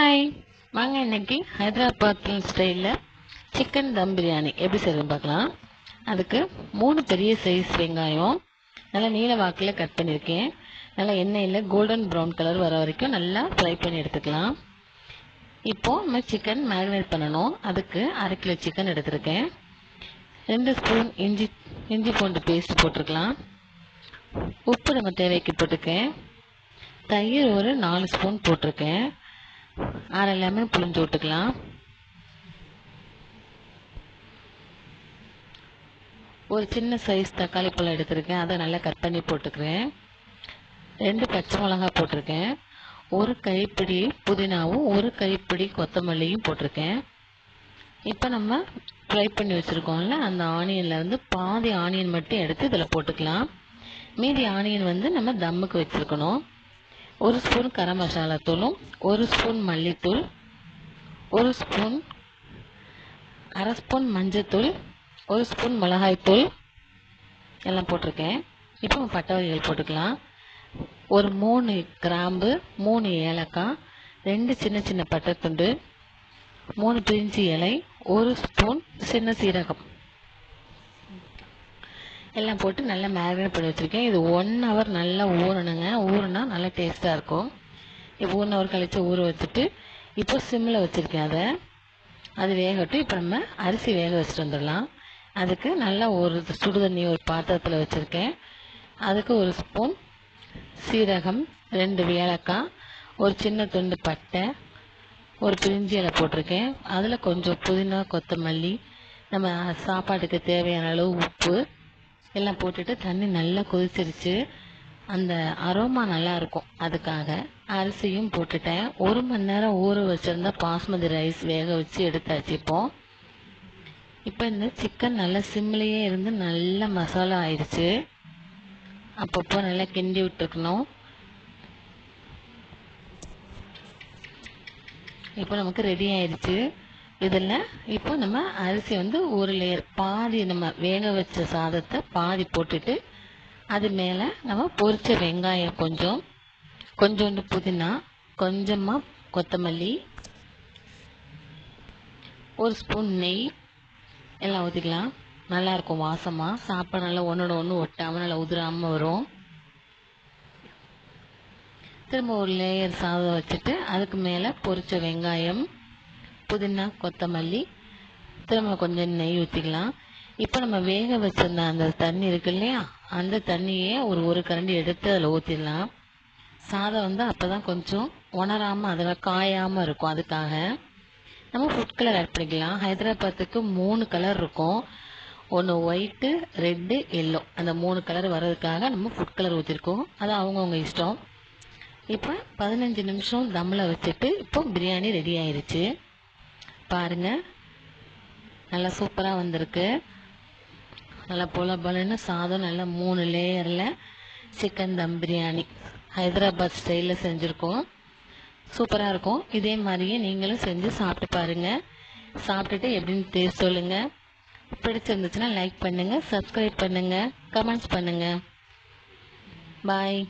Hi, வாங்க இன்னைக்கு ஹைதராபாத் ஸ்டைலில் சிக்கன் தம் பிரியாணி எப்படி செய்யறதுன்னு பார்க்கலாம். அதுக்கு 3 பெரிய சைஸ் வெங்காயம் நல்லா நீல வாக்கில் கட் பண்ணியிருக்கேன். நல்லா எண்ணெயில் கோல்டன் ப்ரௌன் கலர் வர வரைக்கும் நல்லா ஃப்ரை பண்ணி எடுத்துக்கலாம். இப்போது நம்ம சிக்கன் மேரினேட் பண்ணணும். அதுக்கு 1/2 கிலோ சிக்கன் எடுத்திருக்கேன். 2 ஸ்பூன் இஞ்சி பூண்டு பேஸ்ட் போட்டிருக்கலாம். உப்பு நம்ம தேவைக்கு போட்டிருக்கேன். தயிர் ஒரு 4 ஸ்பூன் போட்டிருக்கேன். 1/2 லெமன் புளிஞ்சு விட்டுக்கலாம். ஒரு சின்ன சைஸ் தக்காளி பழம் எடுத்திருக்கேன், அதை நல்லா கட் பண்ணி போட்டுக்கிறேன். 2 பச்சை மிளகாய் போட்டிருக்கேன். 1 கைப்பிடி புதினாவும் 1 கைப்பிடி கொத்தமல்லியும் போட்டிருக்கேன். இப்போ நம்ம ஃப்ரை பண்ணி வச்சுருக்கோம்ல, அந்த ஆனியன்லேருந்து பாதி ஆனியன் மட்டும் எடுத்து இதில் போட்டுக்கலாம். மீதி ஆனியன் நம்ம தம்முக்கு வச்சுருக்கணும். 1 ஸ்பூன் கரம் மசாலா தூளும் 1 ஸ்பூன் மல்லித்தூள், 1 ஸ்பூன் 1/2 ஸ்பூன் மஞ்சத்தூள், 1 ஸ்பூன் மிளகாய்த்தூள் எல்லாம் போட்டிருக்கேன். இப்போ பட்டை வகைகள் போட்டுக்கலாம். ஒரு 3 கிராம்பு, 3 ஏலக்காய், 2 சின்ன சின்ன பட்டை துண்டு, 3 பிரிஞ்சி இலை, 1 ஸ்பூன் சின்ன சீரகம் எல்லாம் போட்டு நல்லா மேரினேட் பண்ணி வச்சுருக்கேன். இது 1 ஹவர் நல்லா ஊறணுங்க. ஊறினா நல்லா டேஸ்ட்டாக இருக்கும். இப்போ 1 ஹவர் கழித்து ஊற வச்சுட்டு இப்போ சிம்மில் வச்சுருக்கேன். அது வேகட்டும். இப்போ நம்ம அரிசி வேக வச்சுட்டு வந்துடலாம். அதுக்கு நல்லா ஒரு சுடுதண்ணி ஒரு பாத்திரத்தில் வச்சுருக்கேன். அதுக்கு 1 ஸ்பூன் சீரகம், 2 ஏலக்காய், ஒரு சின்ன துண்டு பட்டை, ஒரு பிரிஞ்சி இலை போட்டிருக்கேன். அதில் கொஞ்சம் புதினா கொத்தமல்லி, நம்ம சாப்பாட்டுக்கு தேவையான அளவு உப்பு எல்லாம் போட்டுட்டு தண்ணி நல்லா கொதிச்சிருச்சு. அந்த அரோமா நல்லா இருக்கும். அதுக்காக அரிசியும் போட்டுட்டேன். 1 மணி நேரம் ஊற வச்சுருந்தா பாஸ்மதி ரைஸ் வேக வச்சு எடுத்தாச்சு. இப்போ இந்த சிக்கன் நல்லா சிம்லேயே இருந்து நல்லா மசாலா ஆயிடுச்சு. அப்பப்போ நல்லா கிண்டி விட்டுருக்கணும். இப்போ நமக்கு ரெடி ஆயிடுச்சு. இதில் இப்போ நம்ம அரிசி ஒரு லேயர் பாதி நம்ம வேக வச்ச சாதத்தை பாதி போட்டுட்டு அது மேலே நம்ம பொரிச்ச வெங்காயம் கொஞ்சோண்டு புதினா, கொஞ்சமாக கொத்தமல்லி, 1 ஸ்பூன் நெய் எல்லாம் ஊற்றிக்கலாம். நல்லாயிருக்கும் வாசமாக. சாப்பாடு நல்லா ஒன்றோட ஒன்று ஒட்டாமல் நல்லா உதிராமல் வரும். திரும்ப ஒரு லேயர் சாதம் வச்சுட்டு அதுக்கு மேலே பொரிச்ச வெங்காயம், புதினா, கொத்தமல்லி, திரும்ப கொஞ்சம் நெய் ஊற்றிக்கலாம். இப்போ நம்ம வேக வச்சிருந்த அந்த தண்ணி இருக்கு இல்லையா, அந்த தண்ணியே ஒரு கரண்டி எடுத்து அதில் ஊற்றிடலாம். சாதம் அப்போ தான் கொஞ்சம் உணராமல் அதில் காயாமல் இருக்கும். அதுக்காக நம்ம ஃபுட் கலர் ஆட் பண்ணிக்கலாம். ஹைதராபாத்துக்கு 3 கலர் இருக்கும். ஒன்று ஒயிட்டு, ரெட்டு, எல்லோ. அந்த 3 கலர் வர்றதுக்காக நம்ம ஃபுட் கலர் ஊற்றிருக்கோம். அது அவங்கவுங்க இஷ்டம். இப்போ 15 நிமிஷம் தம்மில் வச்சுட்டு இப்போ பிரியாணி ரெடி ஆயிடுச்சு. பாருங்கள், நல்லா சூப்பராக வந்திருக்கு. நல்லா பொலன்னு சாதம் நல்லா 3 லேயரில் சிக்கன் தம் பிரியாணி ஹைதராபாத் ஸ்டைலில் செஞ்சுருக்கோம். சூப்பராக இருக்கும். இதே மாதிரியே நீங்களும் செஞ்சு சாப்பிட்டு பாருங்கள். சாப்பிட்டுட்டு எப்படின்னு டேஸ்ட் சொல்லுங்கள். பிடிச்சிருந்துச்சுன்னா லைக் பண்ணுங்கள், சப்ஸ்கிரைப் பண்ணுங்கள், கமெண்ட்ஸ் பண்ணுங்கள். பாய்.